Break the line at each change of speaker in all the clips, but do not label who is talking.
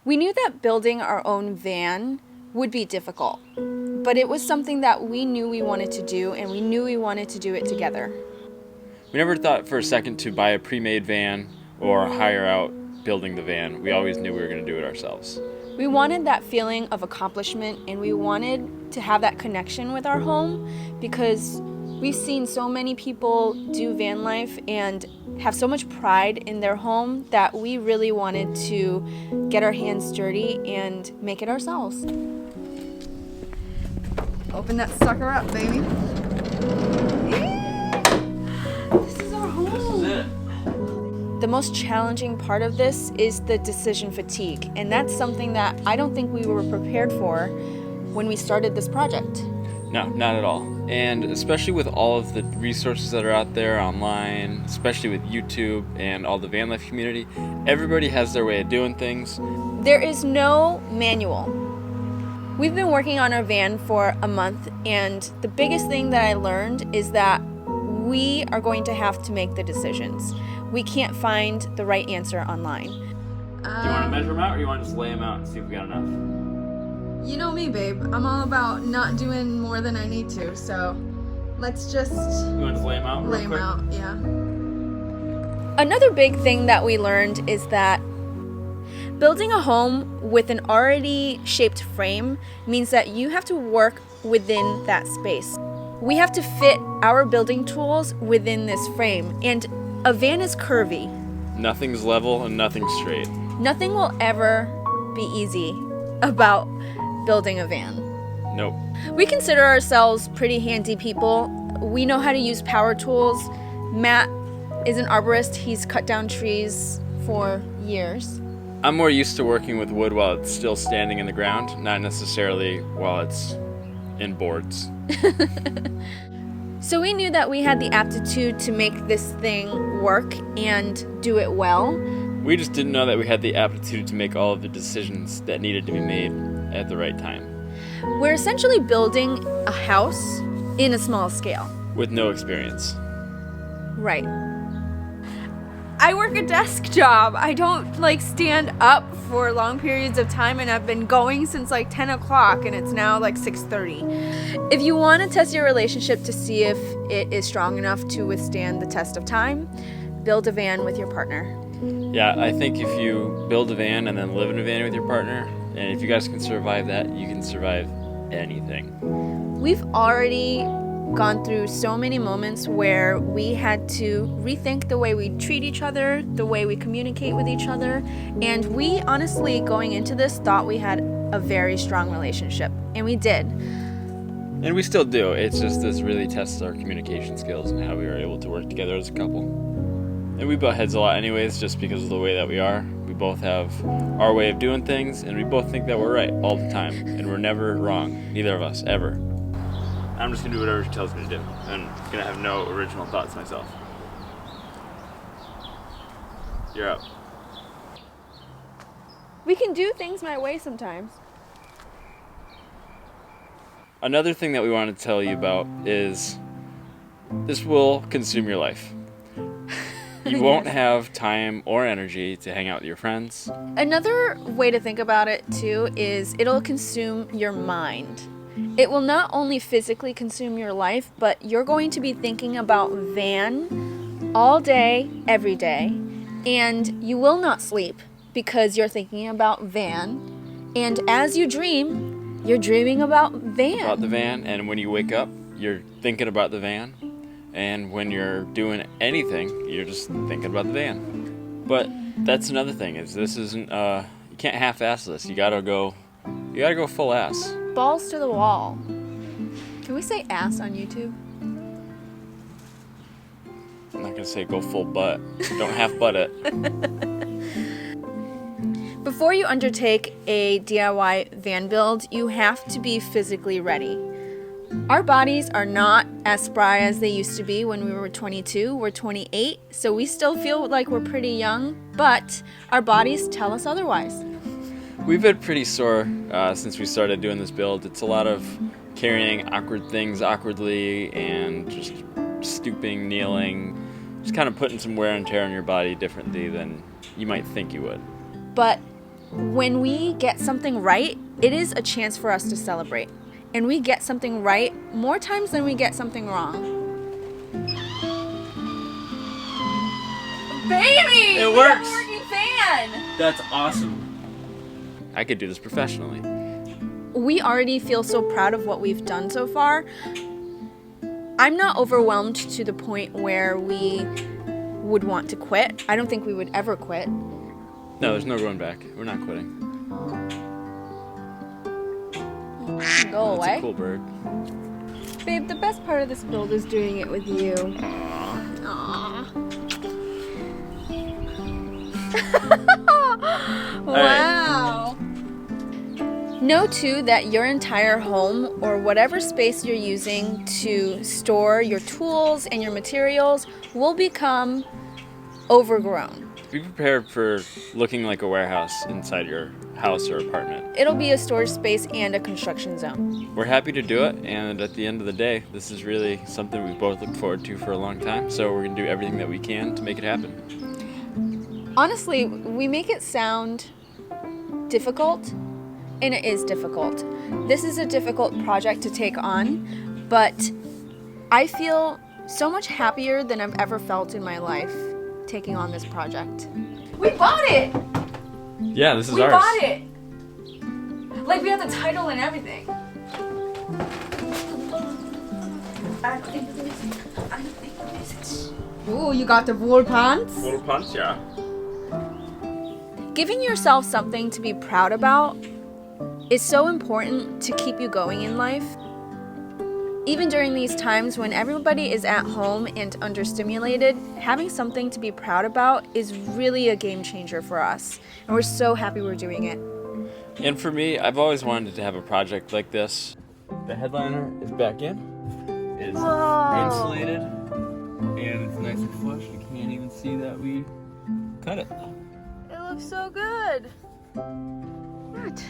We knew that building our own van would be difficult, but it was something that we knew we wanted to do, and we knew we wanted to do it together.
We never thought for a second to buy a pre-made van or hire out building the van. We always knew we were going to do it ourselves.
We wanted that feeling of accomplishment, and we wanted to have that connection with our home because we've seen so many people do van life and have so much pride in their home that we really wanted to get our hands dirty and make it ourselves.
Open that sucker up, baby.
This is our home.
This is it.
The most challenging part of this is the decision fatigue, and that's something that I don't think we were prepared for when we started this project.
No, not at all. And especially with all of the resources that are out there online, especially with YouTube and all the van life community, everybody has their way of doing things.
There is no manual. We've been working on our van for a month, and the biggest thing that I learned is that we are going to have to make the decisions. We can't find the right answer online.
Do you want to measure them out, or you want to just lay them out and see if we got enough?
You know me, babe. I'm all about not doing more than I need to, so let's just
You want to just lay them out real
lay them
quick?
out, yeah.
Another big thing that we learned is that building a home with an already shaped frame means that you have to work within that space. We have to fit our building tools within this frame, and a van is curvy.
Nothing's level and nothing's straight.
Nothing will ever be easy about building a van.
Nope.
We consider ourselves pretty handy people. We know how to use power tools. Matt is an arborist. He's cut down trees for years.
I'm more used to working with wood while it's still standing in the ground, not necessarily while it's in boards.
So we knew that we had the aptitude to make this thing work and do it well.
We just didn't know that we had the aptitude to make all of the decisions that needed to be made at the right time,
We're essentially building a house in a small scale.
with no experience.
Right. I work a desk job. I don't stand up for long periods of time, and I've been going since 10 o'clock, and it's now 6:30. If you want to test your relationship to see if it is strong enough to withstand the test of time, build a van with your partner.
Yeah, I think if you build a van and then live in a van with your partner, and if you guys can survive that, you can survive anything.
We've already gone through so many moments where we had to rethink the way we treat each other, the way we communicate with each other, and we honestly, going into this, thought we had a very strong relationship, and we did.
And we still do. It's just this really tests our communication skills and how we are able to work together as a couple. And we butt heads a lot anyways, just because of the way that we are. We both have our way of doing things, and we both think that we're right all the time, and we're never wrong, neither of us, ever. I'm just gonna do whatever she tells me to do. I'm gonna have no original thoughts myself. You're up.
We can do things my way sometimes.
Another thing that we want to tell you about is this will consume your life. You won't have time or energy to hang out with your friends.
Another way to think about it too is it'll consume your mind. It will not only physically consume your life, but you're going to be thinking about van all day, every day, and you will not sleep because you're thinking about van. And as you dream, you're dreaming about van.
About the van, and when you wake up, you're thinking about the van. And when you're doing anything, you're just thinking about the van. But that's another thing, is this isn't, you can't half-ass this. You gotta go full ass.
Balls to the wall. Can we say ass on YouTube?
I'm not gonna say go full butt. Don't half butt it.
Before you undertake a DIY van build, you have to be physically ready. Our bodies are not as spry as they used to be when we were 22. We're 28, so we still feel like we're pretty young, but our bodies tell us otherwise.
We've been pretty sore since we started doing this build. It's a lot of carrying awkward things awkwardly and just stooping, kneeling, just kind of putting some wear and tear on your body differently than you might think you would.
But when we get something right, it is a chance for us to celebrate. And we get something right more times than we get something wrong. Baby!
It
we
works!
have a working fan!
That's awesome. I could do this professionally.
We already feel so proud of what we've done so far. I'm not overwhelmed to the point where we would want to quit. I don't think we would ever quit.
No, there's no going back. We're not quitting.
Go away.
That's a cool bird.
Babe, the best part of this build is doing it with you. Aww. Wow. Know too that your entire home or whatever space you're using to store your tools and your materials will become overgrown.
Be prepared for looking like a warehouse inside your house or apartment.
It'll be a storage space and a construction zone.
We're happy to do it, and at the end of the day, this is really something we've both looked forward to for a long time, so we're going to do everything that we can to make it happen.
Honestly, we make it sound difficult, and it is difficult. This is a difficult project to take on, but I feel so much happier than I've ever felt in my life taking on this project. We bought it!
Yeah, this is
We
ours.
bought it! Like, we have the title and everything.
Ooh, you got the wool pants?
Little punch, yeah.
Giving yourself something to be proud about is so important to keep you going in life. Even during these times when everybody is at home and understimulated, having something to be proud about is really a game changer for us. And we're so happy we're doing it.
And for me, I've always wanted to have a project like this. The headliner is back in. It's insulated. And it's nice and flush. You can't even see that we cut it.
It looks so good. What?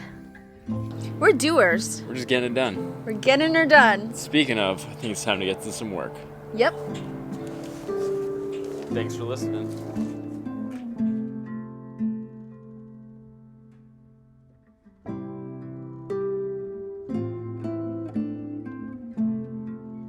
We're doers.
We're just getting it done.
We're getting her done.
Speaking of, I think it's time to get to some work.
Yep.
Thanks for listening.